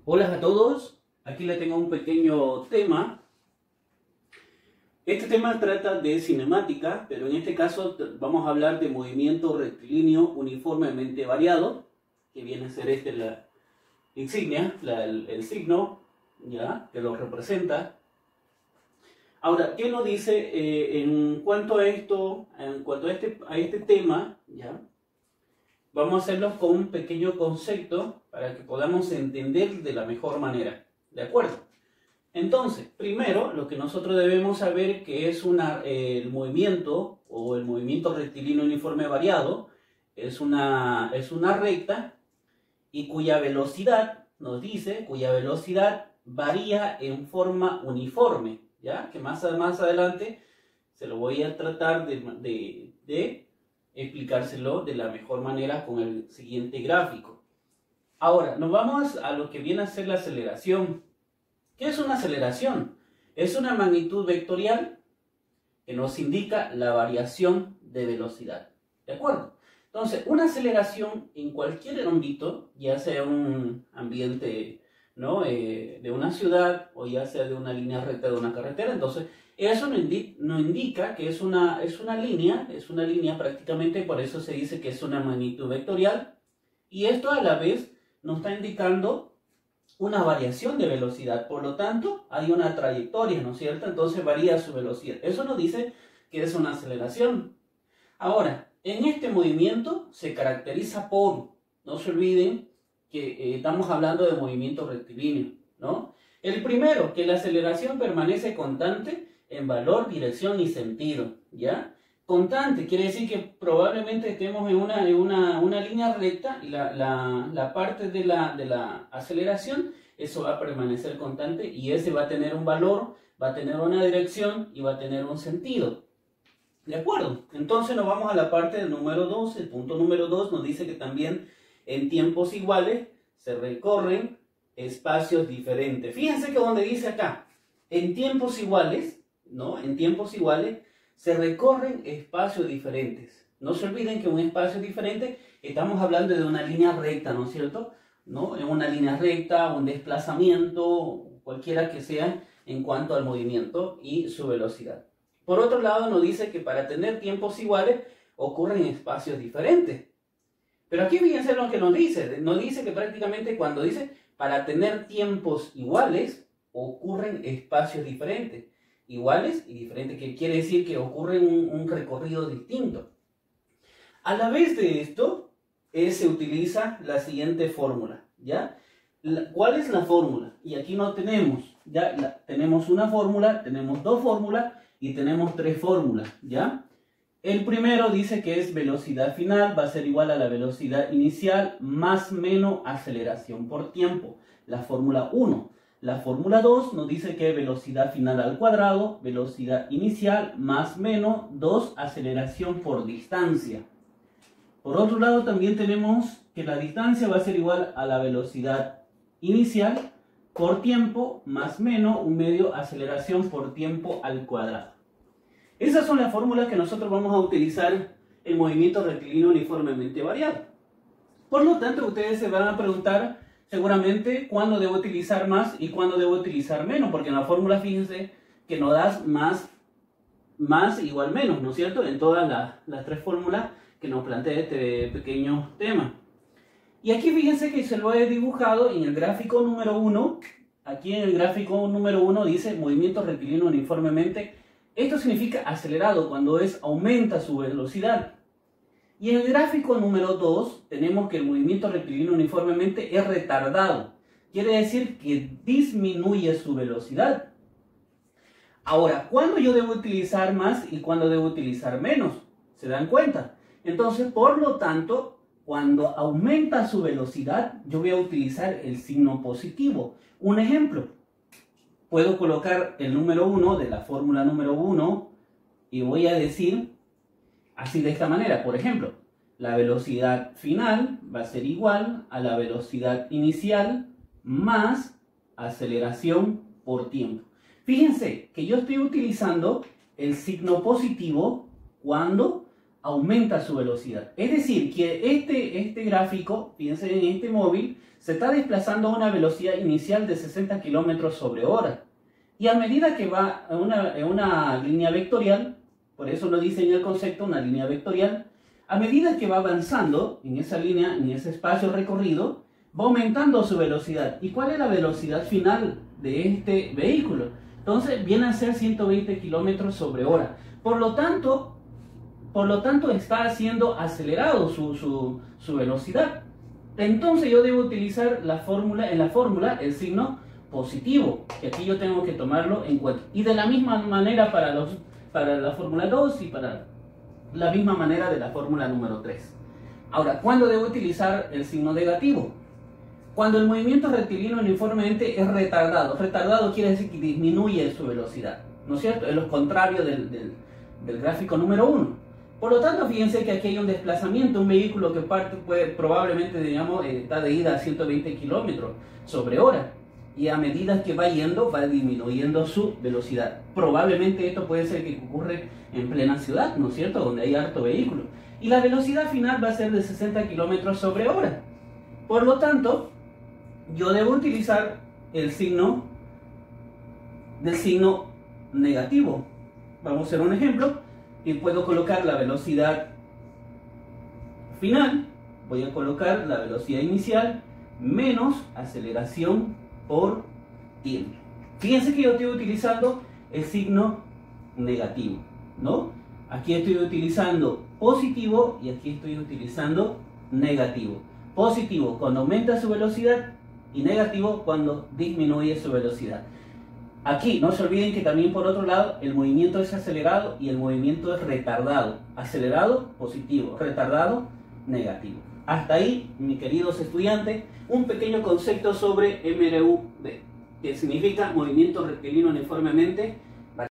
Hola a todos, aquí le tengo un pequeño tema. Este tema trata de cinemática, pero en este caso vamos a hablar de movimiento rectilíneo uniformemente variado, que viene a ser la insignia, el signo, ¿ya? Que lo representa. Ahora, ¿qué nos dice en cuanto a esto, en cuanto a este tema, ¿ya? Vamos a hacerlo con un pequeño concepto para que podamos entender de la mejor manera, ¿de acuerdo? Entonces, primero, lo que nosotros debemos saber que es el movimiento o el movimiento rectilíneo uniforme variado es una recta y cuya velocidad, nos dice, cuya velocidad varía en forma uniforme, ¿ya? Que más adelante se lo voy a tratar de explicárselo de la mejor manera con el siguiente gráfico. Ahora, nos vamos a lo que viene a ser la aceleración. ¿Qué es una aceleración? Es una magnitud vectorial que nos indica la variación de velocidad. ¿De acuerdo? Entonces, una aceleración en cualquier ámbito, ya sea un ambiente, ¿no? De una ciudad o ya sea de una línea recta de una carretera, entonces eso nos indica que es una línea prácticamente, por eso se dice que es una magnitud vectorial, y esto a la vez nos está indicando una variación de velocidad, por lo tanto hay una trayectoria, ¿no es cierto? Entonces varía su velocidad. Eso nos dice que es una aceleración. Ahora, en este movimiento se caracteriza por, no se olviden que estamos hablando de movimiento rectilíneo, ¿no? El primero, que la aceleración permanece constante en valor, dirección y sentido, ¿ya? Constante quiere decir que probablemente estemos en una línea recta y la parte de la aceleración, eso va a permanecer constante y ese va a tener un valor, va a tener una dirección y va a tener un sentido. ¿De acuerdo? Entonces nos vamos a la parte del número 2. El punto número 2 nos dice que también en tiempos iguales se recorren espacios diferentes. Fíjense que donde dice acá, en tiempos iguales, ¿no? En tiempos iguales se recorren espacios diferentes. No se olviden que un espacio diferente, estamos hablando de una línea recta, ¿no es cierto? ¿No? En una línea recta, un desplazamiento, cualquiera que sea en cuanto al movimiento y su velocidad. Por otro lado, nos dice que para tener tiempos iguales ocurren espacios diferentes. Pero aquí fíjense lo que nos dice. Nos dice que prácticamente cuando dice para tener tiempos iguales ocurren espacios diferentes. Iguales y diferentes, que quiere decir que ocurre un recorrido distinto. A la vez de esto, se utiliza la siguiente fórmula, ¿ya? ¿Cuál es la fórmula? Y aquí no tenemos, ya tenemos una fórmula, tenemos dos fórmulas y tenemos tres fórmulas, ¿ya? El primero dice que es velocidad final, va a ser igual a la velocidad inicial más menos aceleración por tiempo, la fórmula 1. La fórmula 2 nos dice que velocidad final al cuadrado, velocidad inicial más menos 2 aceleración por distancia. Por otro lado también tenemos que la distancia va a ser igual a la velocidad inicial por tiempo más menos un medio aceleración por tiempo al cuadrado. Esas son las fórmulas que nosotros vamos a utilizar en movimiento rectilíneo uniformemente variado. Por lo tanto, ustedes se van a preguntar seguramente cuándo debo utilizar más y cuándo debo utilizar menos, porque en la fórmula fíjense que nos da más igual menos, ¿no es cierto? En todas las tres fórmulas que nos plantea este pequeño tema. Y aquí fíjense que se lo he dibujado en el gráfico número 1. Aquí en el gráfico número 1 dice movimiento rectilíneo uniformemente. Esto significa acelerado cuando aumenta su velocidad. Y en el gráfico número 2 tenemos que el movimiento rectilíneo uniformemente es retardado. Quiere decir que disminuye su velocidad. Ahora, ¿cuándo yo debo utilizar más y cuándo debo utilizar menos? ¿Se dan cuenta? Entonces, por lo tanto, cuando aumenta su velocidad, yo voy a utilizar el signo positivo. Un ejemplo, puedo colocar el número 1 de la fórmula número 1 y voy a decir así de esta manera. Por ejemplo, la velocidad final va a ser igual a la velocidad inicial más aceleración por tiempo. Fíjense que yo estoy utilizando el signo positivo cuando aumenta su velocidad. Es decir, que este gráfico, fíjense en este móvil, se está desplazando a una velocidad inicial de 60 kilómetros sobre hora. Y a medida que va en una línea vectorial, por eso lo dice en el concepto, una línea vectorial, a medida que va avanzando en esa línea, en ese espacio recorrido, va aumentando su velocidad. ¿Y cuál es la velocidad final de este vehículo? Entonces viene a ser 120 kilómetros sobre hora. Por lo tanto, está haciendo acelerado su velocidad. Entonces yo debo utilizar en la fórmula el signo positivo, que aquí yo tengo que tomarlo en cuenta. Y de la misma manera para la fórmula 2 y para la misma manera de la fórmula número 3. Ahora, ¿cuándo debo utilizar el signo negativo? Cuando el movimiento rectilíneo uniformemente es retardado. Retardado quiere decir que disminuye su velocidad, ¿no es cierto? Es lo contrario del gráfico número 1. Por lo tanto, fíjense que aquí hay un desplazamiento, un vehículo que probablemente, digamos, está de ida a 120 kilómetros sobre hora. Y a medida que va yendo, va disminuyendo su velocidad. Probablemente esto puede ser que ocurre en plena ciudad, ¿no es cierto? Donde hay harto vehículo. Y la velocidad final va a ser de 60 kilómetros sobre hora. Por lo tanto, yo debo utilizar el signo negativo. Vamos a hacer un ejemplo. Y puedo colocar la velocidad final, voy a colocar la velocidad inicial menos aceleración por tiempo. Fíjense que yo estoy utilizando el signo negativo, ¿no? Aquí estoy utilizando positivo y aquí estoy utilizando negativo. Positivo cuando aumenta su velocidad y negativo cuando disminuye su velocidad. Aquí no se olviden que también por otro lado el movimiento es acelerado y el movimiento es retardado. Acelerado, positivo; retardado, negativo. Hasta ahí, mis queridos estudiantes, un pequeño concepto sobre MRUB, que significa movimiento rectilíneo uniformemente